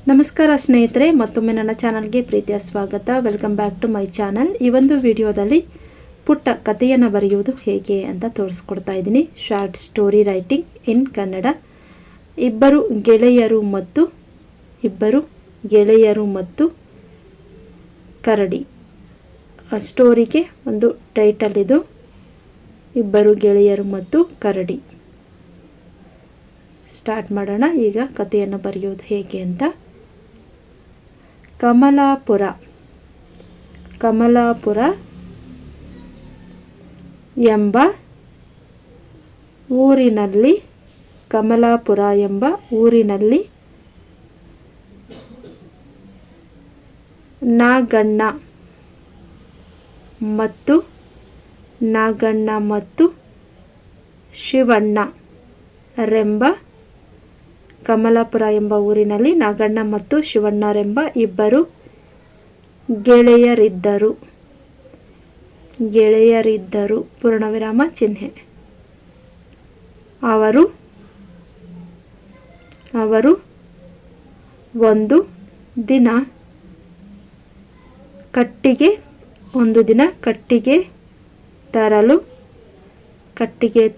ನಮಸ್ಕಾರ ಸ್ನೇಹಿತರೆ, ಮತ್ತೊಮ್ಮೆ ನನ್ನ ಚಾನಲ್ಗೆ ಪ್ರೀತಿಯ ಸ್ವಾಗತ. Welcome back to my channel. ಈ ಒಂದು ವಿಡಿಯೋದಲ್ಲಿ ಪುಟ್ಟ ಕಥೆಯನ್ನು ಬರೆಯುವುದು ಹೇಗೆ ಅಂತ ತೋರಿಸ್ಕೊಡ್ತಾ ಇದ್ದೀನಿ. ಶಾರ್ಟ್ ಸ್ಟೋರಿ ರೈಟಿಂಗ್ ಇನ್ ಕನ್ನಡ. ಇಬ್ಬರು ಗೆಳೆಯರು ಮತ್ತು ಕರಡಿ. ಸ್ಟೋರಿಗೆ ಒಂದು ಟೈಟಲ್ ಇದು, ಇಬ್ಬರು ಗೆಳೆಯರು ಮತ್ತು ಕರಡಿ. ಸ್ಟಾರ್ಟ್ ಮಾಡೋಣ. ಈಗ ಕಥೆಯನ್ನು ಬರೆಯುವುದು ಹೇಗೆ ಅಂತ. ಕಮಲಾಪುರ ಎಂಬ ಊರಿನಲ್ಲಿ ನಾಗಣ್ಣ ಮತ್ತು ಶಿವಣ್ಣ ಕಮಲಾಪುರ ಎಂಬ ಊರಿನಲ್ಲಿ ನಾಗಣ್ಣ ಮತ್ತು ಶಿವಣ್ಣರೆಂಬ ಇಬ್ಬರು ಗೆಳೆಯರಿದ್ದರು. ಪೂರ್ಣವಿರಾಮ ಚಿಹ್ನೆ. ಅವರು ಒಂದು ದಿನ ಕಟ್ಟಿಗೆ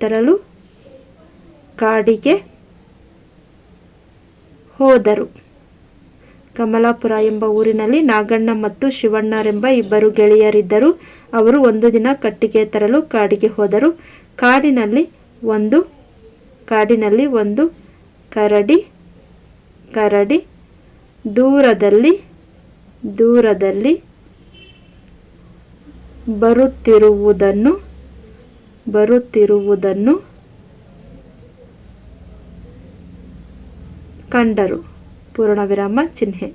ತರಲು ಕಾಡಿಗೆ ಹೋದರು. ಕಮಲಾಪುರ ಎಂಬ ಊರಿನಲ್ಲಿ ನಾಗಣ್ಣ ಮತ್ತು ಶಿವಣ್ಣರೆಂಬ ಇಬ್ಬರು ಗೆಳೆಯರಿದ್ದರು. ಅವರು ಒಂದು ದಿನ ಕಟ್ಟಿಗೆ ತರಲು ಕಾಡಿಗೆ ಹೋದರು. ಕಾಡಿನಲ್ಲಿ ಒಂದು ಕರಡಿ ದೂರದಲ್ಲಿ ಬರುತ್ತಿರುವುದನ್ನು ಕಂಡರು. ಪೂರ್ಣವಿರಾಮ ಚಿಹ್ನೆ.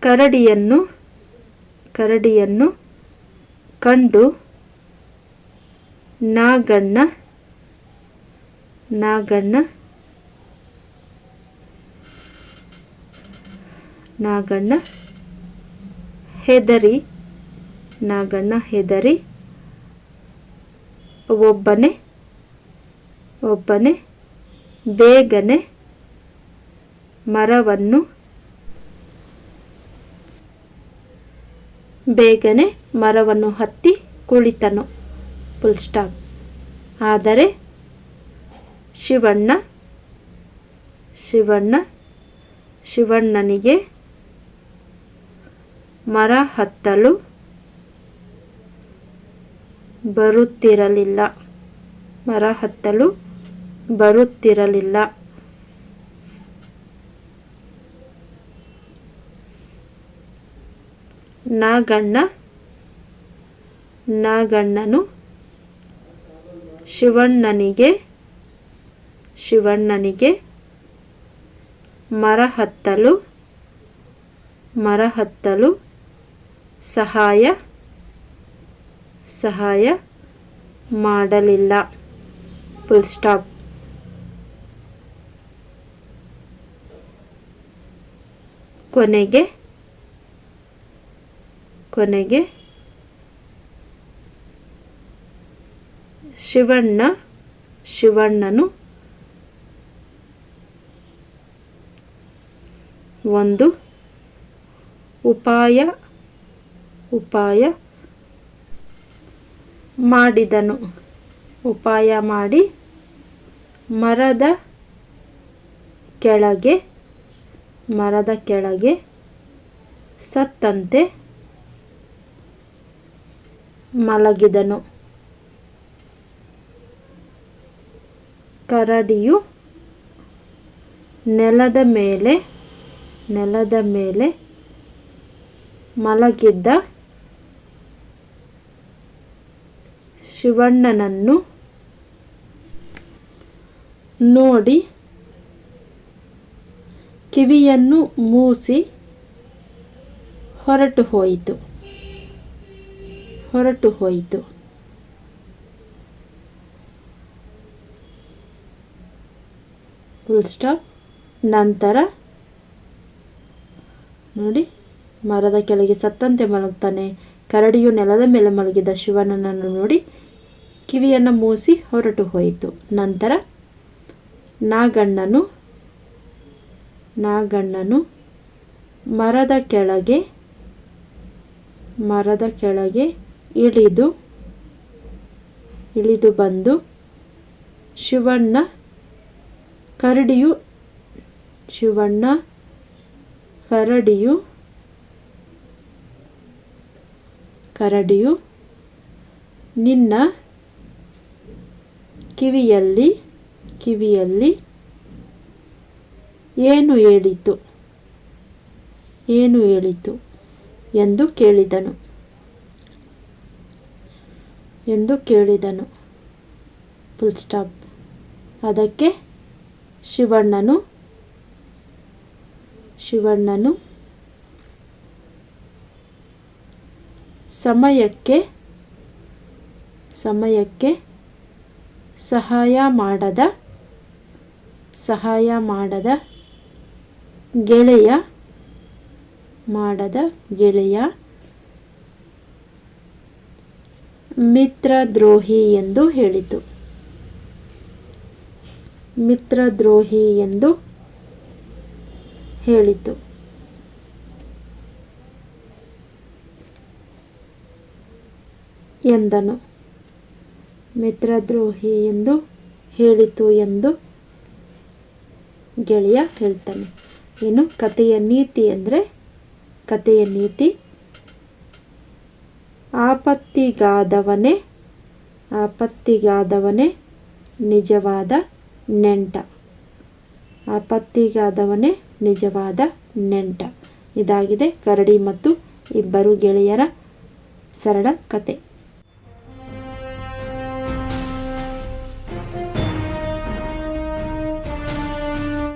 ಕರಡಿಯನ್ನು ಕಂಡು ನಾಗಣ್ಣ ಹೆದರಿ ಒಬ್ಬನೇ ಬೇಗನೆ ಮರವನ್ನು ಹತ್ತಿ ಕುಳಿತನು. Full stop. ಆದರೆ ಶಿವಣ್ಣನಿಗೆ ಮರ ಹತ್ತಲು ಬರುತ್ತಿರಲಿಲ್ಲ. ನಾಗಣ್ಣನು ಶಿವಣ್ಣನಿಗೆ ಮರ ಹತ್ತಲು ಸಹಾಯ ಮಾಡಲಿಲ್ಲ. Full stop. ಕೊನೆಗೆ ಶಿವಣ್ಣನು ಒಂದು ಉಪಾಯ ಮಾಡಿ ಮರದ ಕೆಳಗೆ ಸತ್ತಂತೆ ಮಲಗಿದನು. ಕರಡಿಯು ನೆಲದ ಮೇಲೆ ಮಲಗಿದ್ದ ಶಿವಣ್ಣನನ್ನು ನೋಡಿ ಕಿವಿಯನ್ನು ಮೂಸಿ ಹೊರಟು ಹೋಯಿತು. Full stop. ನಂತರ ನೋಡಿ, ಮರದ ಕೆಳಗೆ ಸತ್ತಂತೆ ಮಲಗ್ತಾನೆ. ಕರಡಿಯು ನೆಲದ ಮೇಲೆ ಮಲಗಿದ ಶಿವಣ್ಣನನ್ನು ನೋಡಿ ಕಿವಿಯನ್ನು ಮೂಸಿ ಹೊರಟು ಹೋಯಿತು. ನಂತರ ನಾಗಣ್ಣನು ಮರದ ಕೆಳಗೆ ಇಳಿದು ಬಂದು ಶಿವಣ್ಣ ಕರಡಿಯು ನಿನ್ನ ಕಿವಿಯಲ್ಲಿ ಏನು ಹೇಳಿತು ಎಂದು ಕೇಳಿದನು. Full stop. ಅದಕ್ಕೆ ಶಿವಣ್ಣನು ಸಮಯಕ್ಕೆ ಸಹಾಯ ಮಾಡದ ಗೆಳೆಯ ಮಿತ್ರದ್ರೋಹಿ ಎಂದು ಹೇಳಿತು. ಎಂದನು. ಮಿತ್ರದ್ರೋಹಿ ಎಂದು ಹೇಳಿತು ಎಂದು ಗೆಳೆಯ ಹೇಳ್ತಾನೆ. ಇನ್ನು ಕಥೆಯ ನೀತಿ ಅಂದರೆ, ಕಥೆಯ ನೀತಿ ಆಪತ್ತಿಗಾದವನೇ ನಿಜವಾದ ನೆಂಟ. ಇದಾಗಿದೆ ಕರಡಿ ಮತ್ತು ಇಬ್ಬರು ಗೆಳೆಯರ ಸರಳ ಕತೆ.